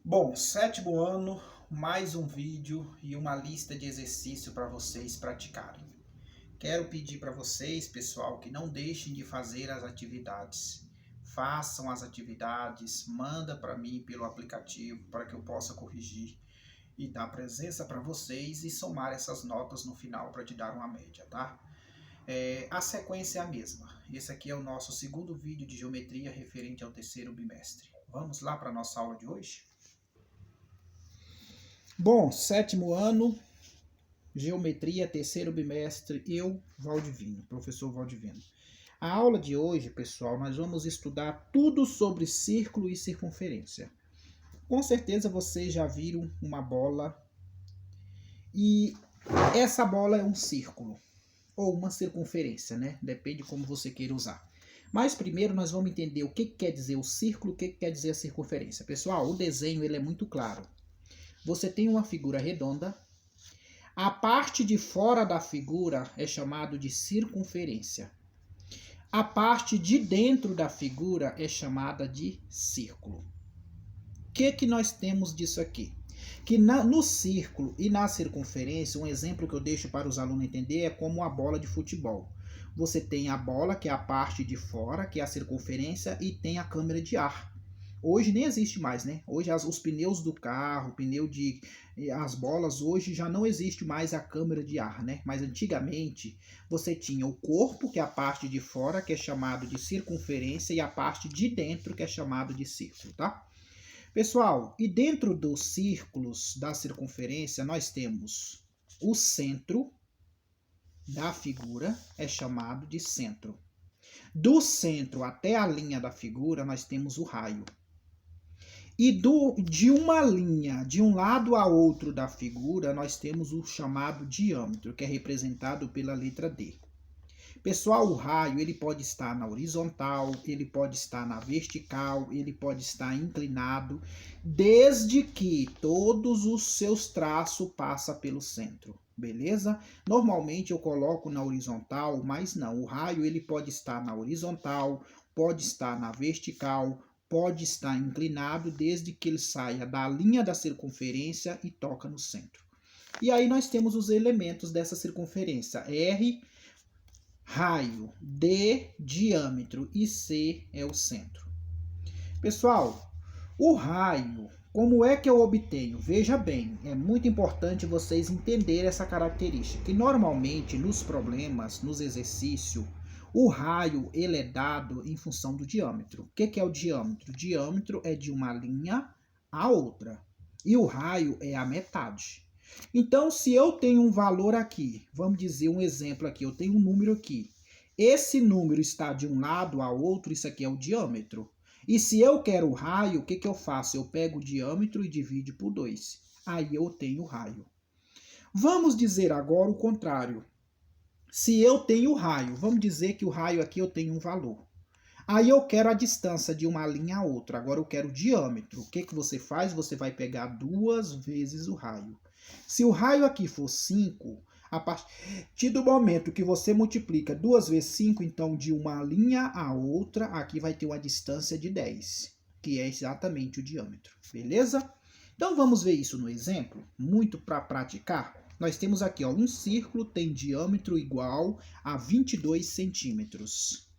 Bom, sétimo ano, mais um vídeo e uma lista de exercício para vocês praticarem. Quero pedir para vocês, pessoal, que não deixem de fazer as atividades. Façam as atividades, manda para mim pelo aplicativo para que eu possa corrigir e dar presença para vocês e somar essas notas no final para te dar uma média, tá? A sequência é a mesma. Esse aqui é o nosso segundo vídeo de geometria referente ao terceiro bimestre. Vamos lá para a nossa aula de hoje? Bom, sétimo ano, geometria, terceiro bimestre, Valdivino, professor Valdivino. A aula de hoje, pessoal, nós vamos estudar tudo sobre círculo e circunferência. Com certeza vocês já viram uma bola e essa bola é um círculo ou uma circunferência, né? Depende como você queira usar. Mas primeiro nós vamos entender o que quer dizer o círculo, o que quer dizer a circunferência. Pessoal, o desenho ele é muito claro. Você tem uma figura redonda. A parte de fora da figura é chamado de circunferência. A parte de dentro da figura é chamada de círculo. O que nós temos disso aqui? Que no círculo e na circunferência, um exemplo que eu deixo para os alunos entender é como a bola de futebol. Você tem a bola, que é a parte de fora, que é a circunferência, e tem a câmara de ar. Hoje nem existe mais, né? Hoje os pneus do carro, as bolas, hoje já não existe mais a câmara de ar, né? Mas antigamente você tinha o corpo, que é a parte de fora, que é chamado de circunferência, e a parte de dentro, que é chamado de círculo, tá? Pessoal, e dentro dos círculos da circunferência nós temos o centro da figura, é chamado de centro. Do centro até a linha da figura nós temos o raio. E de uma linha, de um lado a outro da figura, nós temos o chamado diâmetro, que é representado pela letra D. Pessoal, o raio ele pode estar na horizontal, ele pode estar na vertical, ele pode estar inclinado, desde que todos os seus traços passam pelo centro, beleza? Normalmente eu coloco na horizontal, mas não, o raio ele pode estar na horizontal, pode estar na vertical, pode estar inclinado desde que ele saia da linha da circunferência e toca no centro. E aí nós temos os elementos dessa circunferência. R, raio, D, diâmetro e C é o centro. Pessoal, o raio, como é que eu obtenho? Veja bem, é muito importante vocês entenderem essa característica, que normalmente nos problemas, nos exercícios, o raio ele é dado em função do diâmetro. O que é o diâmetro? O diâmetro é de uma linha a outra. E o raio é a metade. Então, se eu tenho um valor aqui, vamos dizer um exemplo aqui, eu tenho um número aqui. Esse número está de um lado a outro, isso aqui é o diâmetro. E se eu quero o raio, o que eu faço? Eu pego o diâmetro e divido por 2. Aí eu tenho o raio. Vamos dizer agora o contrário. Se eu tenho raio, vamos dizer que o raio aqui eu tenho um valor. Aí eu quero a distância de uma linha a outra. Agora eu quero o diâmetro. O que você faz? Você vai pegar 2 vezes o raio. Se o raio aqui for 5, a partir do momento que você multiplica 2 vezes 5, então de uma linha a outra, aqui vai ter uma distância de 10, que é exatamente o diâmetro. Beleza? Então vamos ver isso no exemplo, muito para praticar. Nós temos aqui, ó, um círculo tem diâmetro igual a 22 centímetros.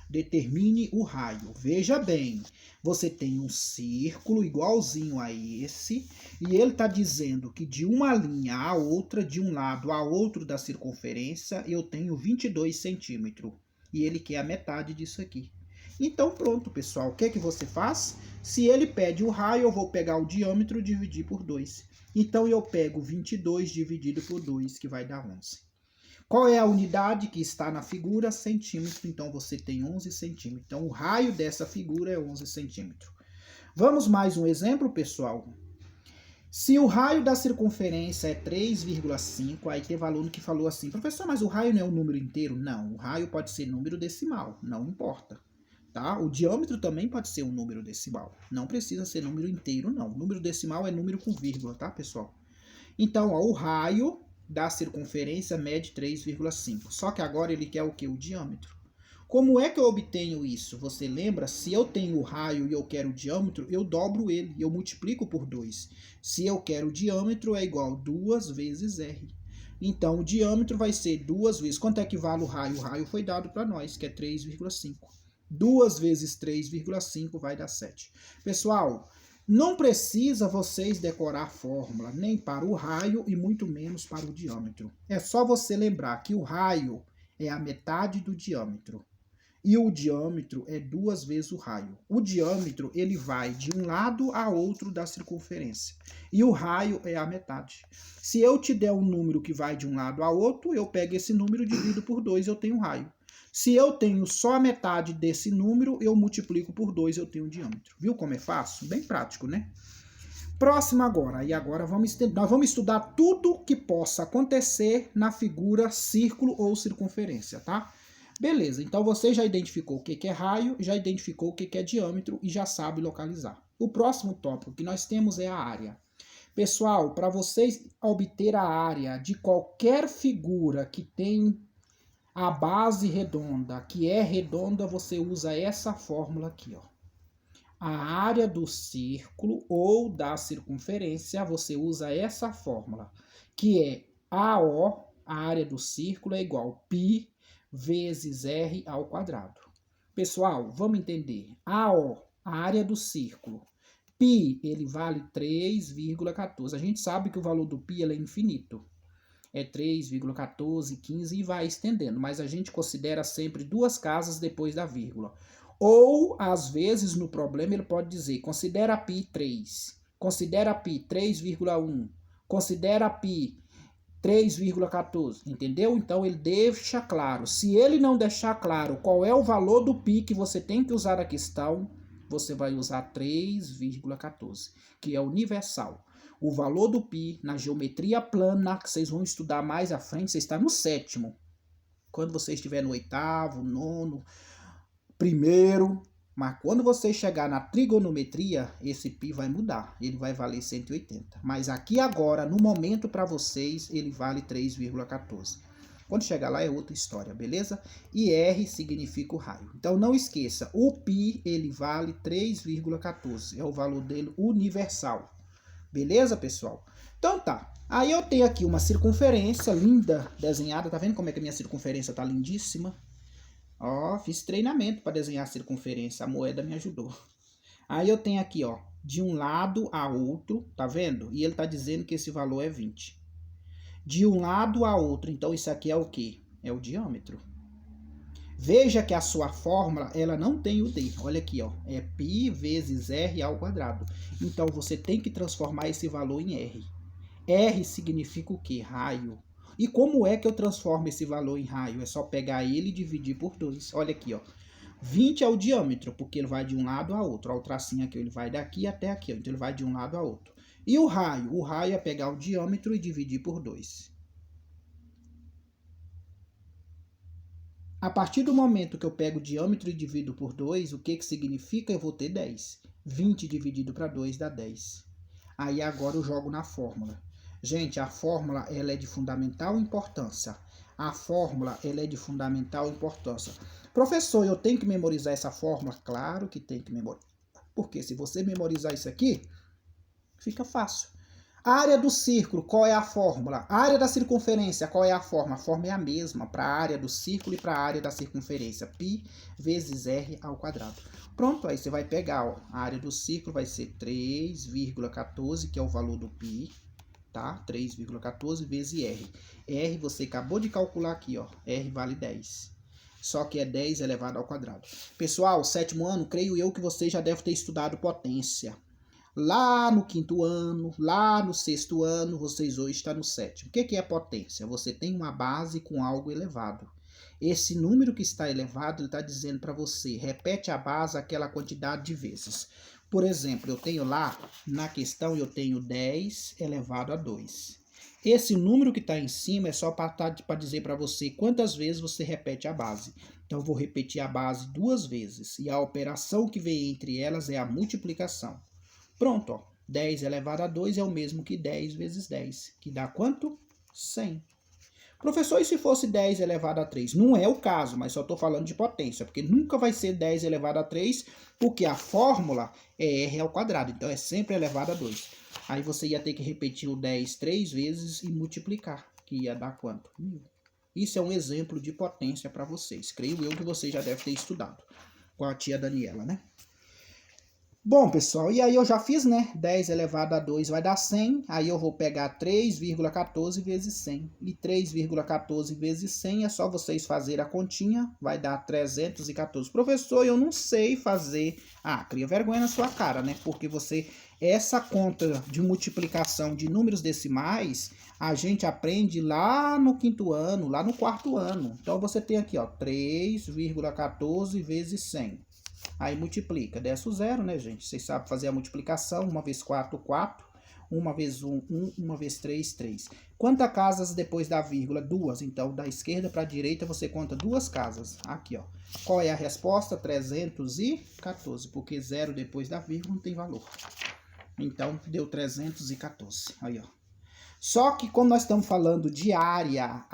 Determine o raio. Veja bem, você tem um círculo igualzinho a esse, e ele está dizendo que de uma linha a outra, de um lado a outro da circunferência, eu tenho 22 centímetros. E ele quer a metade disso aqui. Então pronto, pessoal, o que você faz? Se ele pede o raio, eu vou pegar o diâmetro e dividir por 2. Então eu pego 22 dividido por 2, que vai dar 11. Qual é a unidade que está na figura? Centímetro. Então você tem 11 centímetros. Então o raio dessa figura é 11 centímetros. Vamos mais um exemplo, pessoal? Se o raio da circunferência é 3,5, aí teve aluno que falou assim, professor, mas o raio não é um número inteiro? Não, o raio pode ser número decimal, não importa. Tá? O diâmetro também pode ser um número decimal. Não precisa ser número inteiro, não. O número decimal é número com vírgula, tá, pessoal? Então, ó, o raio da circunferência mede 3,5. Só que agora ele quer o que? O diâmetro. Como é que eu obtenho isso? Você lembra? Se eu tenho o raio e eu quero o diâmetro, eu dobro ele, eu multiplico por 2. Se eu quero o diâmetro, é igual a 2 vezes R. Então, o diâmetro vai ser 2 vezes... Quanto é que vale o raio? O raio foi dado para nós, que é 3,5. 2 vezes 3,5 vai dar 7. Pessoal, não precisa vocês decorar a fórmula, nem para o raio e muito menos para o diâmetro. É só você lembrar que o raio é a metade do diâmetro. E o diâmetro é 2 vezes o raio. O diâmetro, ele vai de um lado a outro da circunferência. E o raio é a metade. Se eu te der um número que vai de um lado a outro, eu pego esse número e divido por 2, eu tenho raio. Se eu tenho só a metade desse número, eu multiplico por 2, eu tenho diâmetro. Viu como é fácil? Bem prático, né? Próximo agora. E agora nós vamos estudar tudo que possa acontecer na figura círculo ou circunferência, tá? Beleza, então você já identificou o que é raio, já identificou o que é diâmetro e já sabe localizar. O próximo tópico que nós temos é a área. Pessoal, para vocês obter a área de qualquer figura que tem a base redonda, que é redonda, você usa essa fórmula aqui, ó. A área do círculo ou da circunferência, você usa essa fórmula, que é AO, a área do círculo, é igual a π vezes R ao quadrado. Pessoal, vamos entender. AO, a área do círculo. Π, ele vale 3,14. A gente sabe que o valor do π é infinito. É 3,1415 e vai estendendo, mas a gente considera sempre duas casas depois da vírgula. Ou, às vezes, no problema, ele pode dizer, considera π 3, considera π 3,1, considera π 3,14, entendeu? Então, ele deixa claro. Se ele não deixar claro qual é o valor do π que você tem que usar na questão, você vai usar 3,14, que é universal. O valor do π na geometria plana, que vocês vão estudar mais à frente, você está no 7º. Quando você estiver no 8º, 9º, 1º, mas quando você chegar na trigonometria, esse π vai mudar, ele vai valer 180. Mas aqui agora, no momento para vocês, ele vale 3,14. Quando chegar lá é outra história, beleza? E R significa o raio. Então não esqueça, o π ele vale 3,14, é o valor dele universal. Beleza, pessoal? Então tá. Aí eu tenho aqui uma circunferência linda desenhada. Tá vendo como é que a minha circunferência tá lindíssima? Ó, fiz treinamento para desenhar a circunferência. A moeda me ajudou. Aí eu tenho aqui, ó, de um lado a outro, tá vendo? E ele tá dizendo que esse valor é 20. De um lado a outro. Então isso aqui é o quê? É o diâmetro. Veja que a sua fórmula, ela não tem o D. Olha aqui, ó. É π vezes R ao quadrado. Então, você tem que transformar esse valor em R. R significa o quê? Raio. E como é que eu transformo esse valor em raio? É só pegar ele e dividir por 2. Olha aqui, ó. 20 é o diâmetro, porque ele vai de um lado a outro. Olha o tracinho aqui, ele vai daqui até aqui. Então, ele vai de um lado a outro. E o raio? O raio é pegar o diâmetro e dividir por 2. A partir do momento que eu pego o diâmetro e divido por 2, o que significa? Eu vou ter 10. 20 dividido para 2 dá 10. Aí agora eu jogo na fórmula. Gente, a fórmula ela é de fundamental importância. A fórmula ela é de fundamental importância. Professor, eu tenho que memorizar essa fórmula? Claro que tem que memorizar. Porque se você memorizar isso aqui, fica fácil. A área do círculo, qual é a fórmula? A área da circunferência, qual é a fórmula? A fórmula é a mesma para a área do círculo e para a área da circunferência. Π vezes R ao quadrado. Pronto, aí você vai pegar, ó, a área do círculo vai ser 3,14, que é o valor do π, tá? 3,14 vezes R. R você acabou de calcular aqui, ó. R vale 10. Só que é 10 elevado ao quadrado. Pessoal, 7º ano, creio eu que você já deve ter estudado potência. Lá no 5º ano, lá no 6º ano, vocês hoje estão no 7º. O que é potência? Você tem uma base com algo elevado. Esse número que está elevado, ele está dizendo para você, repete a base aquela quantidade de vezes. Por exemplo, eu tenho lá, na questão, eu tenho 10 elevado a 2. Esse número que está em cima é só para dizer para você quantas vezes você repete a base. Então, eu vou repetir a base 2 vezes. E a operação que vem entre elas é a multiplicação. Pronto, ó. 10 elevado a 2 é o mesmo que 10 vezes 10, que dá quanto? 100. Professor, e se fosse 10 elevado a 3? Não é o caso, mas só estou falando de potência, porque nunca vai ser 10 elevado a 3, porque a fórmula é r ao quadrado, então é sempre elevado a 2. Aí você ia ter que repetir o 10 3 vezes e multiplicar, que ia dar quanto? 1000. Isso é um exemplo de potência para vocês. Creio eu que você já deve ter estudado com a tia Daniela, né? Bom, pessoal, e aí eu já fiz, né? 10 elevado a 2 vai dar 100. Aí eu vou pegar 3,14 vezes 100. E 3,14 vezes 100 é só vocês fazerem a continha. Vai dar 314. Professor, eu não sei fazer. Ah, cria vergonha na sua cara, né? Porque você... Essa conta de multiplicação de números decimais, a gente aprende lá no 5º ano, lá no 4º ano. Então, você tem aqui, ó, 3,14 vezes 100. Aí multiplica, desce o zero, né, gente? Vocês sabem fazer a multiplicação. 1 vezes 4, 4. 1 vezes 1, 1. 1 vezes 3, 3. Quantas casas depois da vírgula? 2. Então, da esquerda para a direita, você conta 2 casas. Aqui, ó. Qual é a resposta? 314, porque 0 depois da vírgula não tem valor. Então, deu 314. Aí, ó. Só que como nós estamos falando de área,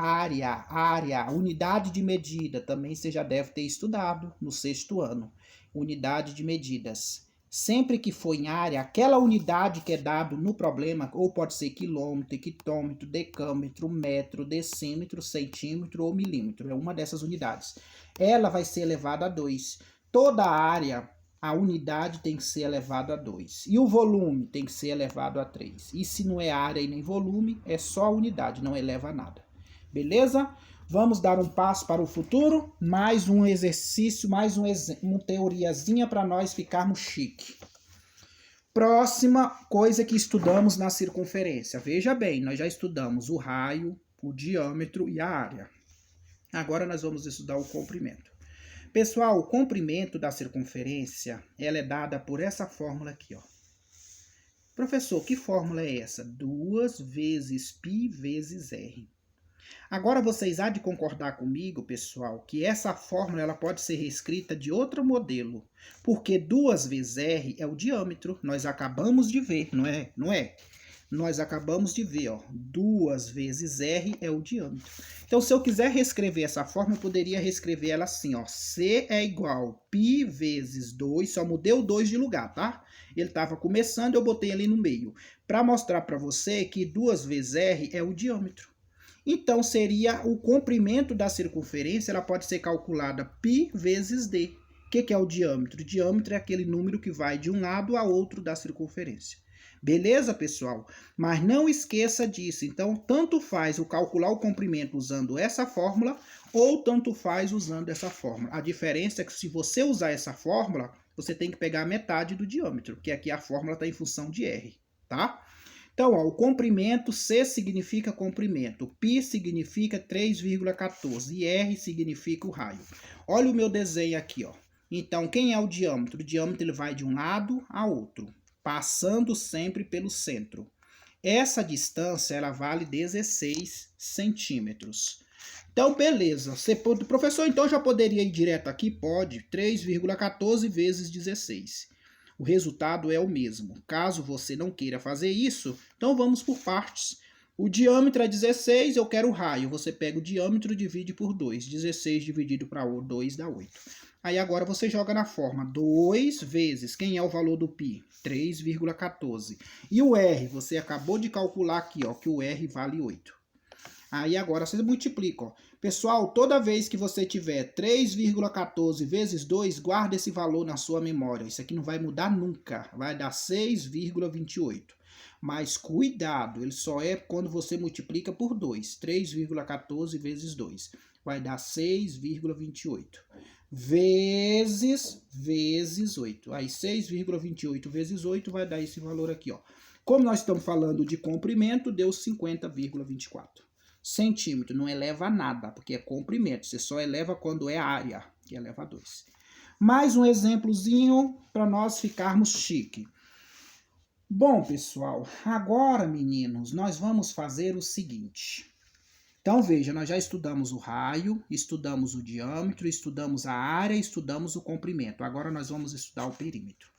unidade de medida, também você já deve ter estudado no 6º ano. Unidade de medidas. Sempre que for em área, aquela unidade que é dado no problema, ou pode ser quilômetro, hectômetro, decâmetro, metro, decímetro, centímetro ou milímetro, é uma dessas unidades. Ela vai ser elevada a 2. Toda a área, a unidade tem que ser elevada a 2. E o volume tem que ser elevado a 3. E se não é área e nem volume, é só a unidade, não eleva a nada. Beleza? Vamos dar um passo para o futuro. Mais um exercício, mais uma teoriazinha para nós ficarmos chique. Próxima coisa que estudamos na circunferência. Veja bem, nós já estudamos o raio, o diâmetro e a área. Agora nós vamos estudar o comprimento. Pessoal, o comprimento da circunferência, ela é dada por essa fórmula aqui, ó. Professor, que fórmula é essa? 2 vezes π vezes r. Agora vocês há de concordar comigo, pessoal, que essa fórmula ela pode ser reescrita de outro modelo, porque 2 vezes r é o diâmetro. Nós acabamos de ver, não é? Não é? Nós acabamos de ver, ó, 2 vezes r é o diâmetro. Então, se eu quiser reescrever essa forma, eu poderia reescrever ela assim, ó, C é igual π vezes 2, só mudei o 2 de lugar, tá? Ele estava começando, eu botei ali no meio, para mostrar para você que 2 vezes r é o diâmetro. Então, seria o comprimento da circunferência, ela pode ser calculada π vezes d. O que é o diâmetro? O diâmetro é aquele número que vai de um lado a outro da circunferência. Beleza, pessoal? Mas não esqueça disso. Então, tanto faz o calcular o comprimento usando essa fórmula, ou tanto faz usando essa fórmula. A diferença é que se você usar essa fórmula, você tem que pegar a metade do diâmetro, que aqui a fórmula está em função de r, tá? Então, ó, o comprimento, C significa comprimento, π significa 3,14 e R significa o raio. Olha o meu desenho aqui, ó. Então, quem é o diâmetro? O diâmetro ele vai de um lado a outro, passando sempre pelo centro. Essa distância ela vale 16 centímetros. Então, beleza. Você pode, professor, então já poderia ir direto aqui? Pode. 3,14 vezes 16. O resultado é o mesmo. Caso você não queira fazer isso, então vamos por partes. O diâmetro é 16, eu quero o raio. Você pega o diâmetro e divide por 2. 16 dividido para 2 dá 8. Aí agora você joga na forma 2 vezes, quem é o valor do π? 3,14. E o R, você acabou de calcular aqui, ó, que o R vale 8. Aí agora você multiplica, ó. Pessoal, toda vez que você tiver 3,14 vezes 2, guarda esse valor na sua memória. Isso aqui não vai mudar nunca. Vai dar 6,28. Mas cuidado, ele só é quando você multiplica por 2. 3,14 vezes 2. Vai dar 6,28. Vezes 8. Aí 6,28 vezes 8 vai dar esse valor aqui, ó. Como nós estamos falando de comprimento, deu 50,24. Centímetro não eleva a nada, porque é comprimento. Você só eleva quando é área, que eleva a 2. Mais um exemplozinho para nós ficarmos chique. Bom, pessoal, agora, meninos, nós vamos fazer o seguinte. Então, veja, nós já estudamos o raio, estudamos o diâmetro, estudamos a área, estudamos o comprimento. Agora nós vamos estudar o perímetro.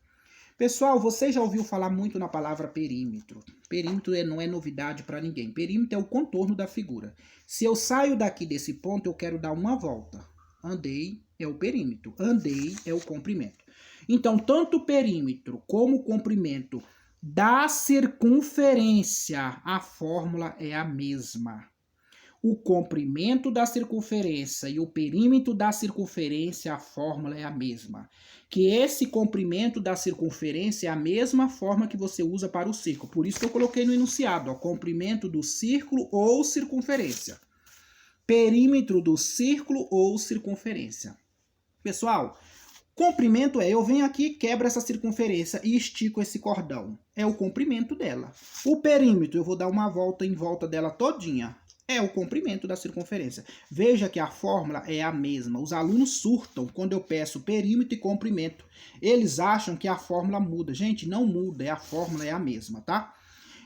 Pessoal, você já ouviu falar muito na palavra perímetro. Perímetro não é novidade para ninguém. Perímetro é o contorno da figura. Se eu saio daqui desse ponto, eu quero dar uma volta. Andei é o perímetro. Andei é o comprimento. Então, tanto o perímetro como o comprimento da circunferência, a fórmula é a mesma. O comprimento da circunferência e o perímetro da circunferência, a fórmula é a mesma. Que esse comprimento da circunferência é a mesma forma que você usa para o círculo. Por isso que eu coloquei no enunciado, ó, comprimento do círculo ou circunferência. Perímetro do círculo ou circunferência. Pessoal, comprimento é, eu venho aqui, quebro essa circunferência e estico esse cordão. É o comprimento dela. O perímetro, eu vou dar uma volta em volta dela todinha. É o comprimento da circunferência. Veja que a fórmula é a mesma. Os alunos surtam quando eu peço perímetro e comprimento. Eles acham que a fórmula muda. Gente, não muda, a fórmula é a mesma, tá?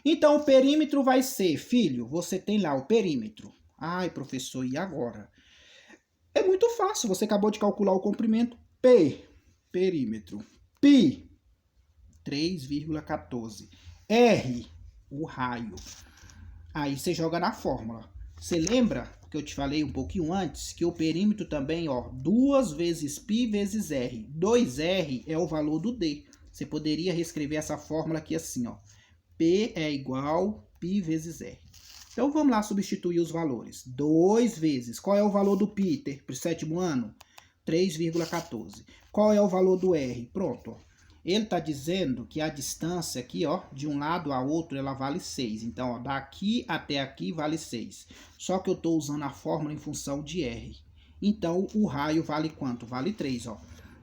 Então, o perímetro vai ser, filho, você tem lá o perímetro. Ai, professor, e agora? É muito fácil, você acabou de calcular o comprimento. P, perímetro. Pi, 3,14. R, o raio. Aí você joga na fórmula. Você lembra que eu te falei um pouquinho antes que o perímetro também, ó, 2 vezes π vezes r. 2r é o valor do d. Você poderia reescrever essa fórmula aqui assim, ó. P é igual π vezes r. Então vamos lá substituir os valores. 2 vezes, qual é o valor do π para o 7º ano? 3,14. Qual é o valor do r? Pronto, ó. Ele está dizendo que a distância aqui, ó, de um lado a outro, ela vale 6. Então, ó, daqui até aqui vale 6. Só que eu estou usando a fórmula em função de R. Então, o raio vale quanto? Vale 3, ó.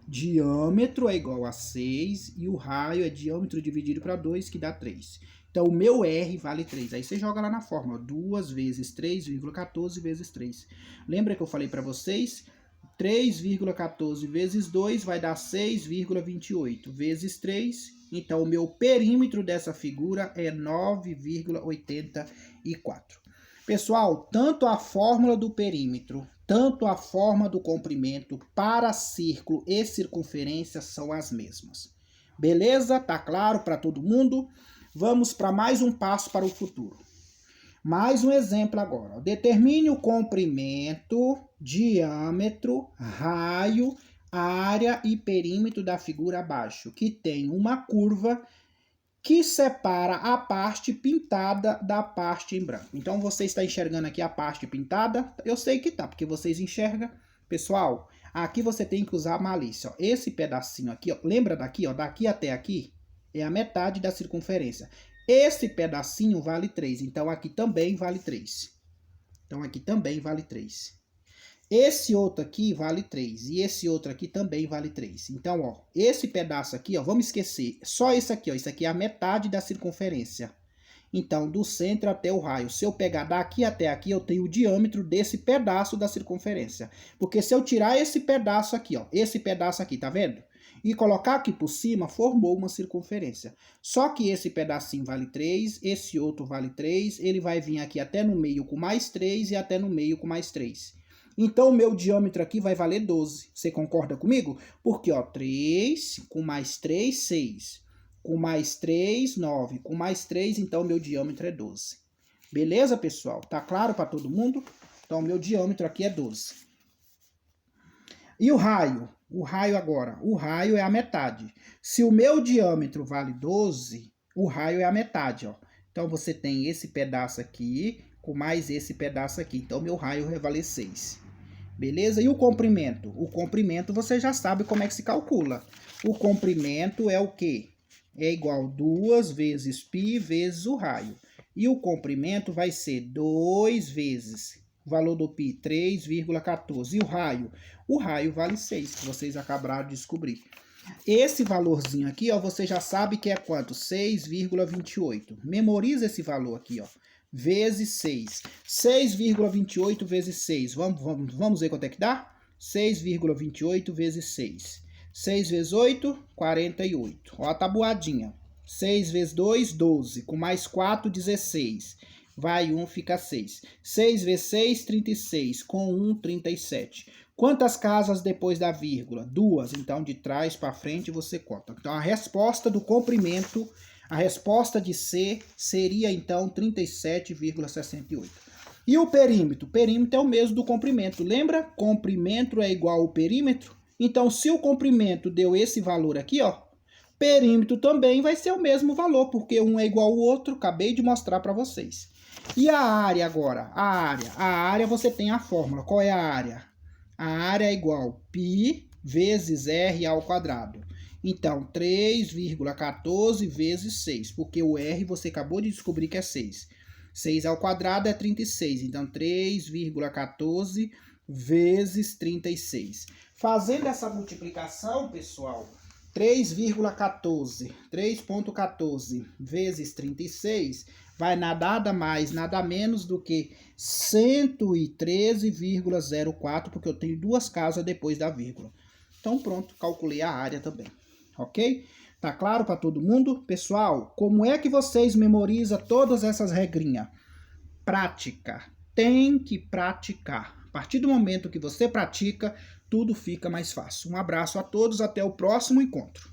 Diâmetro é igual a 6 e o raio é diâmetro dividido para 2, que dá 3. Então, o meu R vale 3. Aí você joga lá na fórmula, 2 vezes 3,14 vezes 3. Lembra que eu falei para vocês? 3,14 vezes 2 vai dar 6,28 vezes 3. Então, o meu perímetro dessa figura é 9,84. Pessoal, tanto a fórmula do perímetro, tanto a fórmula do comprimento para círculo e circunferência são as mesmas. Beleza? Tá claro para todo mundo? Vamos para mais um passo para o futuro. Mais um exemplo agora. Determine o comprimento, diâmetro, raio, área e perímetro da figura abaixo, que tem uma curva que separa a parte pintada da parte em branco. Então, você está enxergando aqui a parte pintada? Eu sei que tá, porque vocês enxergam. Pessoal, aqui você tem que usar a malícia. Ó. Esse pedacinho aqui, ó, lembra daqui? Ó, daqui até aqui é a metade da circunferência. Esse pedacinho vale 3, então aqui também vale 3. Então aqui também vale 3. Esse outro aqui vale 3 e esse outro aqui também vale 3. Então, ó, esse pedaço aqui, ó, vamos esquecer, só esse aqui, ó, isso aqui é a metade da circunferência. Então, do centro até o raio, se eu pegar daqui até aqui, eu tenho o diâmetro desse pedaço da circunferência. Porque se eu tirar esse pedaço aqui, ó, esse pedaço aqui, tá vendo? E colocar aqui por cima, formou uma circunferência. Só que esse pedacinho vale 3, esse outro vale 3, ele vai vir aqui até no meio com mais 3 e até no meio com mais 3. Então, o meu diâmetro aqui vai valer 12. Você concorda comigo? Porque, ó, 3 com mais 3, 6. Com mais 3, 9. Com mais 3, então, o meu diâmetro é 12. Beleza, pessoal? Tá claro para todo mundo? Então, o meu diâmetro aqui é 12. E o raio? O raio agora, o raio é a metade. Se o meu diâmetro vale 12, o raio é a metade, ó. Então, você tem esse pedaço aqui, com mais esse pedaço aqui. Então, meu raio vai valer 6. Beleza? E o comprimento? O comprimento você já sabe como é que se calcula. O comprimento é o quê? É igual a 2 vezes π vezes o raio. E o comprimento vai ser 2 vezes o valor do π, 3,14. E o raio? O raio vale 6, que vocês acabaram de descobrir. Esse valorzinho aqui, ó, você já sabe que é quanto? 6,28. Memoriza esse valor aqui, ó. Vezes 6. 6,28 vezes 6. Vamos ver quanto é que dá? 6,28 vezes 6. 6 vezes 8, 48. Ó a tabuadinha. 6 vezes 2, 12. Com mais 4, 16. Vai 1, fica 6. 6 vezes 6, 36. Com 1, 37. Quantas casas depois da vírgula? 2. Então, de trás para frente você conta. Então, a resposta do comprimento, a resposta de C seria, então, 37,68. E o perímetro? O perímetro é o mesmo do comprimento. Lembra? Comprimento é igual ao perímetro. Então, se o comprimento deu esse valor aqui, ó, perímetro também vai ser o mesmo valor, porque um é igual ao outro. Acabei de mostrar para vocês. E a área agora? A área você tem a fórmula. Qual é a área? A área é igual a π vezes r ao quadrado. Então, 3,14 vezes 6, porque o r você acabou de descobrir que é 6. 6 ao quadrado é 36, então 3,14 vezes 36. Fazendo essa multiplicação, pessoal, 3,14 vezes 36 vai nada mais, nada menos do que 113,04, porque eu tenho 2 casas depois da vírgula. Então pronto, calculei a área também, ok? Tá claro para todo mundo? Pessoal, como é que vocês memorizam todas essas regrinhas? Prática. Tem que praticar. A partir do momento que você pratica, tudo fica mais fácil. Um abraço a todos, até o próximo encontro.